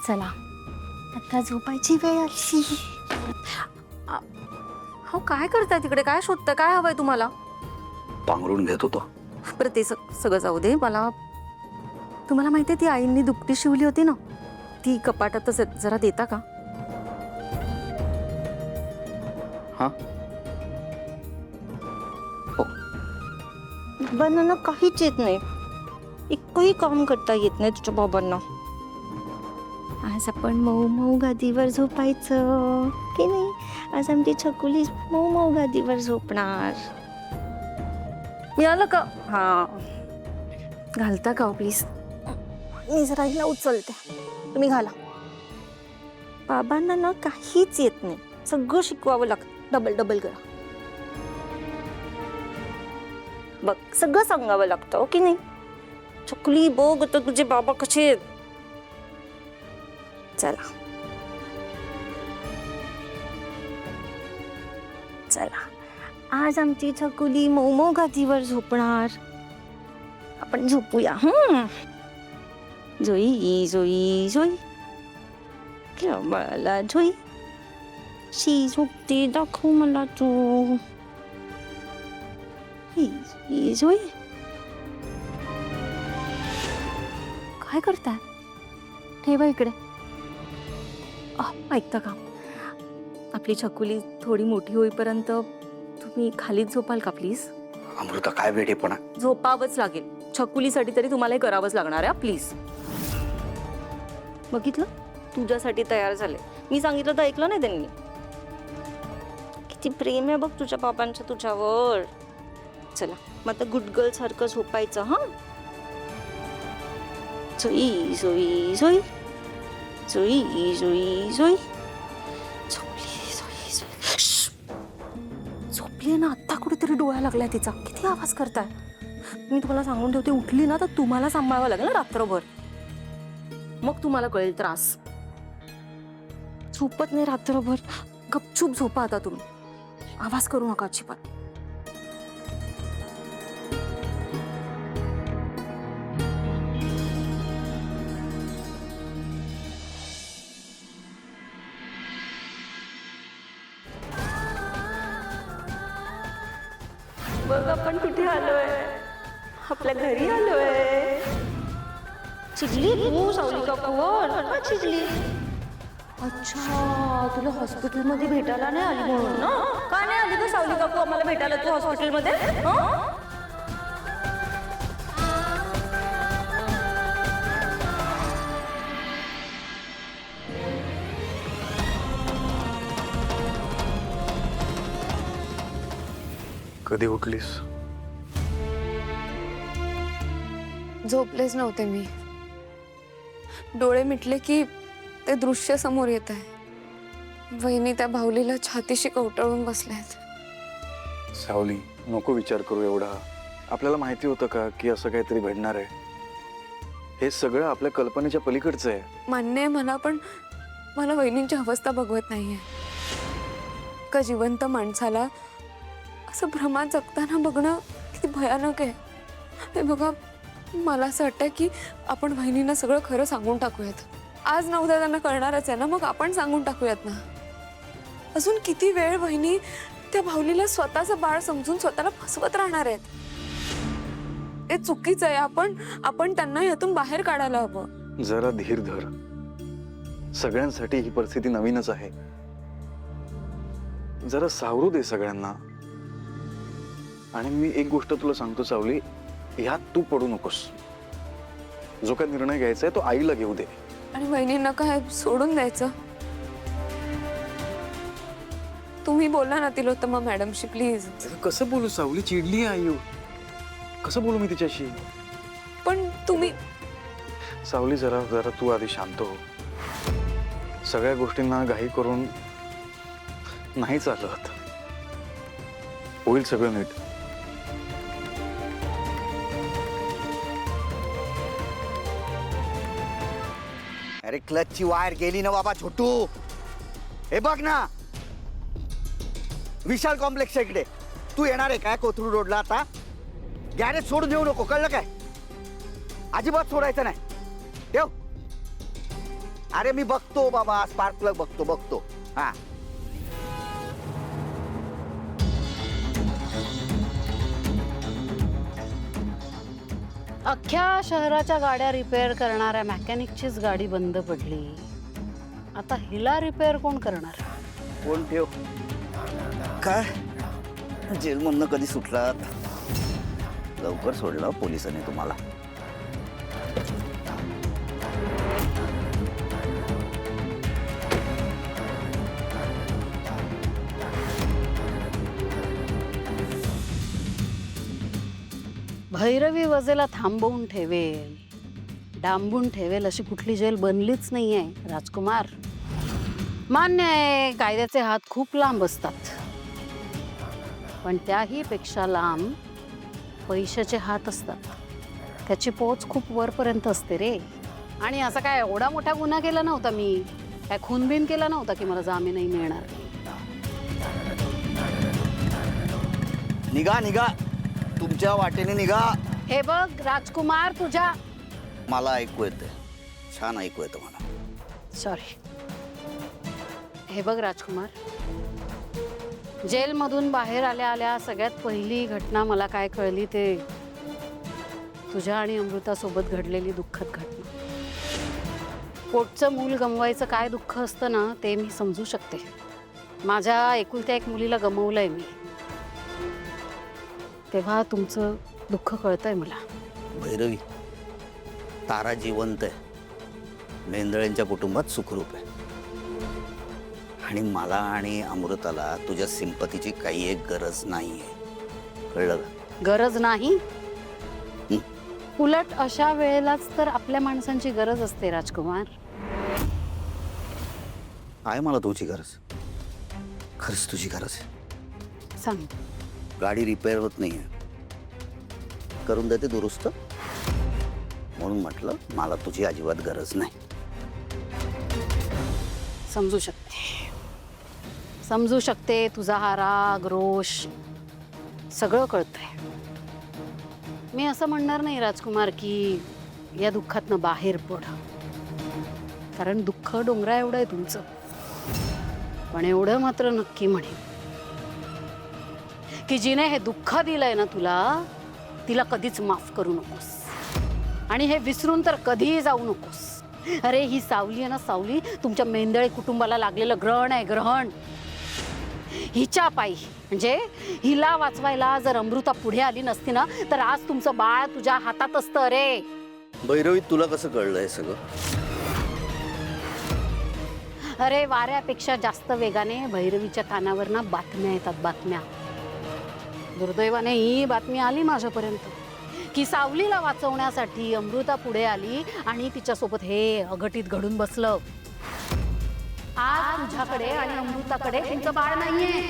चला आता झोपायची वेळ आली. हो काय करताय तिकडे? काय शोधताय? काय हवंय तुम्हाला? पांघरून घेत होतो. बरं ते सगळं जाऊ दे. मला तुम्हाला माहिती आहे ती आईंनी दुपटी शिवली होती ना, ती कपाटातच आहे. जरा देता का? हा बाबांना काहीच येत नाही, एकही काम करता येत नाही तुझ्या बाबांना. आज आपण मऊ मऊ गादीवर झोपायचं की नाही? आज आमची छकुली मऊ मऊ गादीवर झोपणार. मिळालं का? हा घालता का प्लीज? मी जरा हिला उचलते, तुम्ही घाला. बाबांना ना काहीच येत नाही, सगळं शिकवावं लागतं. डबल डबल करा बघ, सगळं सांगावं लागतं की नाही? छकुली बघ तर तुझे बाबा कसे आहेत. चला चला, आज आमची छकुली मऊ मऊ गादीवर झोपणार. आपण झोपूया. जोई जोई जोई मला जोई शी झोपते, दाखव मला तू. ही जोई काय करताय? ठेवा इकडे. ऐकता का? आपली छकुली थोडी मोठी होईपर्यंत तुम्ही खालीच झोपाल का प्लीज? अमृता काय वेडेपणा. झोपावंच लागेल. छकुलीसाठी तरी तुम्हाला हे करावंच लागणार आहे प्लीज. बघितलं, तुझ्यासाठी तयार झाले. मी सांगितलं तर ऐकलं नाही त्यांनी. किती प्रेम आहे बघ तुझ्या बाबांचं तुझ्यावर. चला मग आता गुड गर्ल सारखं झोपायचं. हा जोई जोई जोई जोई जोई जोई झोपली जोई जोई. झोपली ना आत्ता, कुठेतरी डोळा लागलाय तिचा. किती आवाज करताय? मी तुम्हाला सांगून ठेवते, उठली ना तर तुम्हाला सांभाळावं लागेल ना रात्रभर. मग तुम्हाला कळेल त्रास. झोपत नाही रात्रभर. गपचूप झोपा आता तुम्ही. आवाज करू नका अजिबात. बघ आपण कुठे आलोय? आपल्या घरी आलोय. चिडली तू सावली काकूवर? का चिडली? अच्छा, तुला हॉस्पिटलमध्ये भेटायला नाही आली म्हणून ना? का नाही आली का सावली काकू आम्हाला भेटायला तू हॉस्पिटलमध्ये? कधी उठलीस? झोपलेच नव्हते मी. डोळे मिटले की ते दृश्य समोर येत आहे. वहिनी त्या भाऊलीला छातीशी कवटाळून बसल्यात. सावली, नको विचार करू एवढा. आपल्याला माहिती होतं का की असं काहीतरी घडणार आहे? हे सगळं आपल्या कल्पनेच्या पलीकडचं आहे. मान्य आहे मला, पण मला वहिनींची अवस्था बघवत नाहीये. का जिवंत माणसाला असं भ्रमात जगताना बघणं किती भयानक आहे. हे बघा, मला असं वाटतं की आपण वहिनींना सगळं खरं सांगून टाकूयात. आज न उद्या त्यांना कळणारच आहे ना, मग आपण सांगून टाकूयात ना. अजून किती वेळ वहिनी त्या भाऊलीला स्वतःचं बाळ समजून स्वतःला फसवत राहणार आहेत? ते चुकीचं आहे. आपण त्यांना यातून बाहेर काढायला हवं. जरा धीर धर. सगळ्यांसाठी ही परिस्थिती नवीनच आहे. जरा सावरू दे सगळ्यांना. आणि मी एक गोष्ट तुला सांगतो सावली, ह्यात तू पडू नकोस. जो काय निर्णय घ्यायचा आहे तो आईला घेऊ दे. आणि वहिनींना काय सोडून द्यायचं? तुम्ही बोला ना तिलोत्तमा मॅडमशी प्लीज. कसं बोलू सावली? चिडली आई. कसं बोलू मी तिच्याशी? पण तुम्ही सावली, जरा जरा तू आधी शांत हो. सगळ्या गोष्टींना घाई करून नाही चालत. होईल सगळं नीट. अरे क्लचची वायर गेली ना बाबा छोटू. हे बघ ना, विशाल कॉम्प्लेक्स इकडे. तू येणार आहे काय कोथरूड रोडला? आता गॅरेज सोडून देऊ नको, कळलं काय? अजिबात सोडायचं नाही. ठेव. अरे मी बघतो बाबा, स्पार्क प्लग बघतो. हा अख्ख्या शहराच्या गाड्या रिपेअर करणाऱ्या मेकॅनिकचीच गाडी बंद पडली. आता हिला रिपेअर कोण करणार? कोण ठेव काय जेलमधनं कधी सुटलात? लवकर सोडलं पोलिसांनी तुम्हाला. भैरवी वजेला थांबवून ठेवेल, डांबून ठेवेल अशी कुठली जेल बनलीच नाहीये राजकुमार. मान्य आहे कायद्याचे हात खूप लांब असतात, पण त्याही पेक्षा लांब पैशाचे हात असतात. त्याची पोच खूप वरपर्यंत असते रे. आणि असा काय एवढा मोठा गुन्हा केला नव्हता मी, काय खूनबिन केला नव्हता की मला जामीनही मिळणार. निघा तुमच्या वाटेने निघा. हे बघ राजकुमार, तुझ्या मला ऐकू येते, छान ऐकू येतं मला. सॉरी. हे बघ राजकुमार, जेलमधून बाहेर आल्या आल्या सगळ्यात पहिली घटना मला काय कळली ते तुझ्या आणि अमृतासोबत घडलेली दुःखद घटना. पोटचं मूल गमवायचं काय दुःख असतं ना ते मी समजू शकते. माझ्या एकुलत्या एक मुलीला गमवलंय मी, तेव्हा तुमचं दुःख कळतंय मला. भैरवी, तारा जिवंत आहे, मेंदळ्यांच्या कुटुंबात सुखरूप आहे. आणि मला आणि अमृताला तुझ्या सिंपतीची काही एक गरज नाहीये, कळलं का? गरज नाही? उलट अशा वेळेलाच तर आपल्या माणसांची गरज असते राजकुमार. आहे मला तुझी गरज, खरंच तुझी गरज आहे. सांग. गाडी रिपेअर होत नाहीये, करून देते दुरुस्त, म्हणून म्हटलं मला तुझी अजिबात गरज नाही. समजू शकते तुझा हा राग रोष सगळं कळतंय. मी असं म्हणणार नाही राजकुमार की या दुःखातनं बाहेर पड, कारण दुःख डोंगरा एवढं आहे तुमचं. पण एवढं मात्र नक्की म्हणेन की जिने हे दुःख दिलंय ना तुला, तिला कधीच माफ करू नकोस. आणि हे विसरून तर कधीही जाऊ नकोस. अरे ही सावली आहे ना सावली, तुमच्या मेंदळे कुटुंबाला लागलेलं ग्रहण आहे, ग्रहण. हिच्या पायी म्हणजे हिला वाचवायला जर अमृता पुढे आली नसती ना तर आज तुमचं बाळ तुझ्या हातात असतं रे. भैरवी, तुला कसं कळलं हे सगळं? अरे वाऱ्यापेक्षा जास्त वेगाने भैरवीच्या कानावर ना बातम्या येतात, बातम्या. दुर्दैवाने ही बातमी आली माझ्यापर्यंत की सावलीला वाचवण्यासाठी अमृता पुढे आली आणि तिच्यासोबत हे अघटित घडून बसलं. आज तुझ्याकडे आणि अमृताकडे तुमचं बाळ नाहीये.